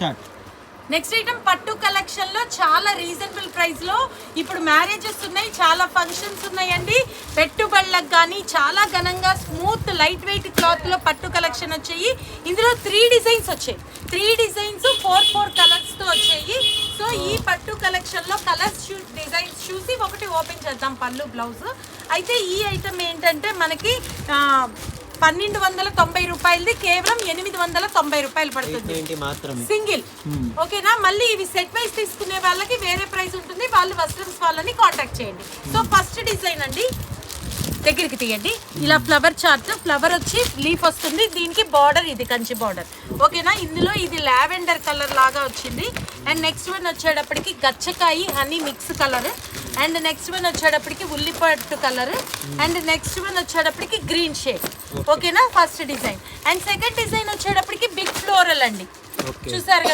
Start. Next item పట్టు collection లో చాలా రీజనబుల్ ప్రైస్ లో ఇప్పుడు మ్యారేజెస్ ఉన్నాయి, చాలా ఫంక్షన్స్ ఉన్నాయండి. పెట్టుబడులకు కానీ చాలా ఘనంగా స్మూత్ లైట్ వెయిట్ క్లాత్ లో పట్టు కలెక్షన్ వచ్చాయి. ఇందులో 3 డిజైన్స్ వచ్చాయి. 3 డిజైన్స్ 4 కలర్స్ తో వచ్చాయి. సో ఈ పట్టు కలెక్షన్ లో కలర్స్ డిజైన్స్ చూసి ఒకటి ఓపెన్ చేద్దాం. పళ్ళు బ్లౌజ్ అయితే ఈ ఐటమ్ ఏంటంటే మనకి 1290 రూపాయలది కేవలం 890 రూపాయలు పడుతుంది సింగిల్. ఓకేనా? మళ్ళీ ఇవి సెట్ వైజ్ తీసుకునే వాళ్ళకి వేరే ప్రైస్ ఉంటుంది. వాళ్ళు వస్త్రమ్స్ వాళ్ళని కాంటాక్ట్ చేయండి. సో ఫస్ట్ డిజైన్ అండి, దగ్గరికి తీయండి. ఇలా ఫ్లవర్ చార్ట్, ఫ్లవర్ వచ్చి లీఫ్ వస్తుంది. దీనికి బార్డర్ ఇది కంచి బార్డర్. ఓకేనా? ఇందులో ఇది లావెండర్ కలర్ లాగా వచ్చింది. అండ్ నెక్స్ట్ వన్ వచ్చేటప్పటికి గచ్చకాయి honey mix colour. And next one వచ్చేటప్పటికి ఉల్లిపట్టు కలర్. అండ్ నెక్స్ట్ వన్ వచ్చేటప్పటికి గ్రీన్ షేడ్. ఓకేనా? First design. And second design వచ్చేటప్పటికి బిగ్ ఫ్లోరల్ అండి. చూసారు కదా